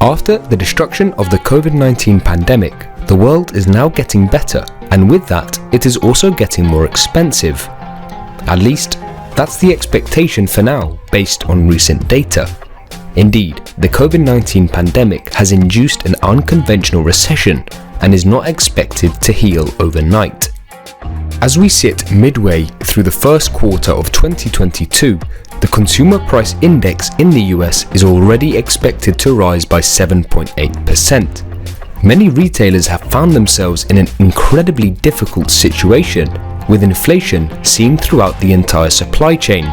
After the destruction of the COVID-19 pandemic, the world is now getting better, and with that, it is also getting more expensive. At least, that's the expectation for now, based on recent data. Indeed, the COVID-19 pandemic has induced an unconventional recession and is not expected to heal overnight. As we sit midway through the first quarter of 2022, the Consumer Price Index in the US is already expected to rise by 7.8%. Many retailers have found themselves in an incredibly difficult situation, with inflation seen throughout the entire supply chain.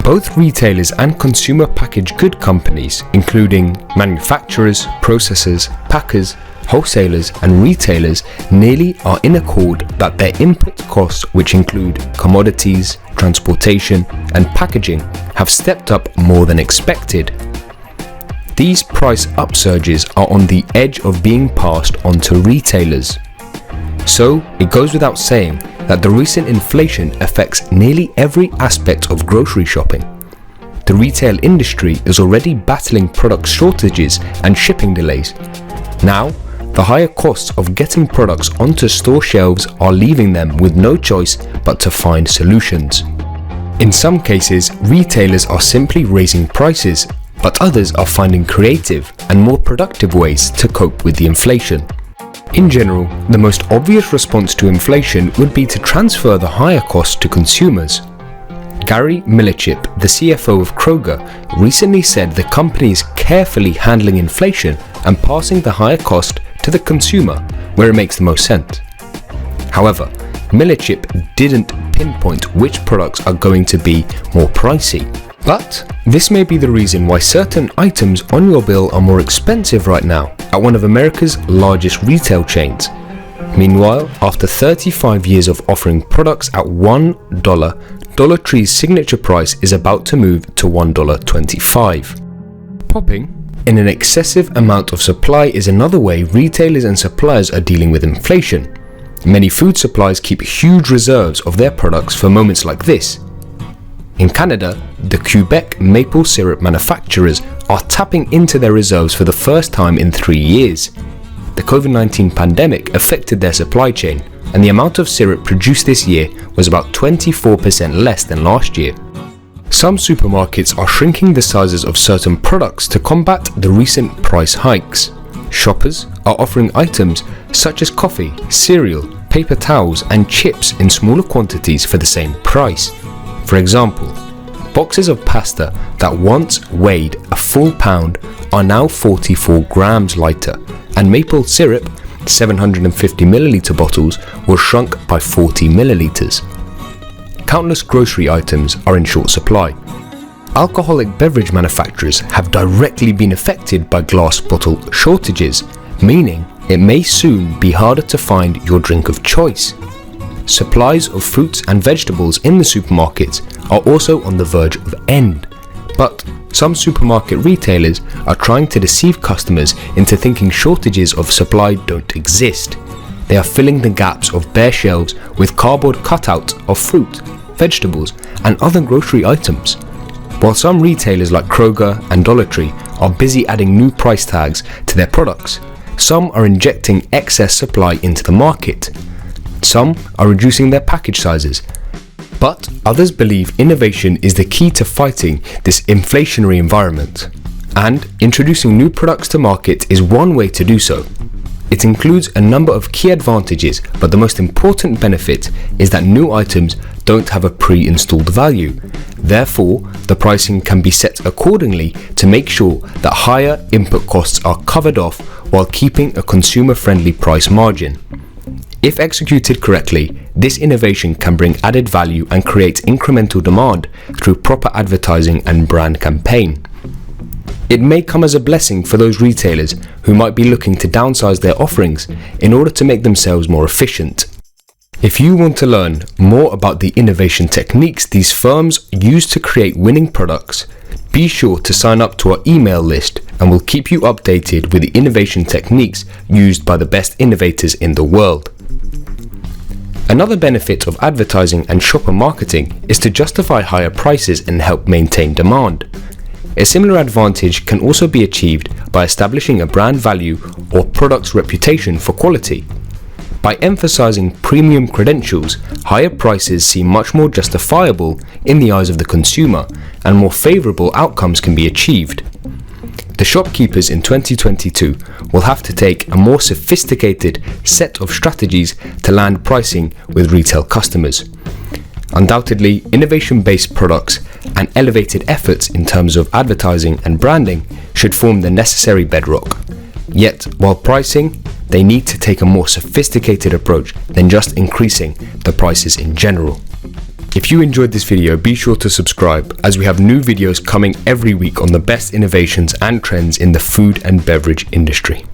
Both retailers and consumer packaged good companies, including manufacturers, processors, packers, wholesalers and retailers, nearly are in accord that their input costs, which include commodities, transportation and packaging, have stepped up more than expected. These price upsurges are on the edge of being passed on to retailers. So it goes without saying that the recent inflation affects nearly every aspect of grocery shopping. The retail industry is already battling product shortages and shipping delays. Now, the higher costs of getting products onto store shelves are leaving them with no choice but to find solutions. In some cases, retailers are simply raising prices, but others are finding creative and more productive ways to cope with the inflation. In general, the most obvious response to inflation would be to transfer the higher costs to consumers. Gary Millerchip, the CFO of Kroger, recently said the company is carefully handling inflation and passing the higher cost to the consumer where it makes the most sense. However, Millerchip didn't pinpoint which products are going to be more pricey. But this may be the reason why certain items on your bill are more expensive right now at one of America's largest retail chains. Meanwhile, after 35 years of offering products at $1, Dollar Tree's signature price is about to move to $1.25. Popping in an excessive amount of supply is another way retailers and suppliers are dealing with inflation. Many food suppliers keep huge reserves of their products for moments like this. In Canada, the Quebec maple syrup manufacturers are tapping into their reserves for the first time in 3 years. The COVID-19 pandemic affected their supply chain, and the amount of syrup produced this year was about 24% less than last year. Some supermarkets are shrinking the sizes of certain products to combat the recent price hikes. Shoppers are offering items such as coffee, cereal, paper towels and chips in smaller quantities for the same price. For example, boxes of pasta that once weighed a full pound are now 44 grams lighter, and maple syrup 750 milliliter bottles were shrunk by 40 milliliters. Countless grocery items are in short supply. Alcoholic beverage manufacturers have directly been affected by glass bottle shortages, meaning it may soon be harder to find your drink of choice. Supplies of fruits and vegetables in the supermarkets are also on the verge of end, but some supermarket retailers are trying to deceive customers into thinking shortages of supply don't exist. They are filling the gaps of bare shelves with cardboard cutouts of fruit, vegetables, and other grocery items. While some retailers like Kroger and Dollar Tree are busy adding new price tags to their products, some are injecting excess supply into the market. Some are reducing their package sizes. But others believe innovation is the key to fighting this inflationary environment. And introducing new products to market is one way to do so. It includes a number of key advantages, but the most important benefit is that new items don't have a pre-installed value. Therefore, the pricing can be set accordingly to make sure that higher input costs are covered off while keeping a consumer-friendly price margin. If executed correctly, this innovation can bring added value and create incremental demand through proper advertising and brand campaign. It may come as a blessing for those retailers who might be looking to downsize their offerings in order to make themselves more efficient. If you want to learn more about the innovation techniques these firms use to create winning products, be sure to sign up to our email list and we'll keep you updated with the innovation techniques used by the best innovators in the world. Another benefit of advertising and shopper marketing is to justify higher prices and help maintain demand. A similar advantage can also be achieved by establishing a brand value or product's reputation for quality. By emphasizing premium credentials, higher prices seem much more justifiable in the eyes of the consumer, and more favorable outcomes can be achieved. The shopkeepers in 2022 will have to take a more sophisticated set of strategies to land pricing with retail customers. Undoubtedly, innovation-based products and elevated efforts in terms of advertising and branding should form the necessary bedrock. Yet, while pricing, they need to take a more sophisticated approach than just increasing the prices in general. If you enjoyed this video, be sure to subscribe, as we have new videos coming every week on the best innovations and trends in the food and beverage industry.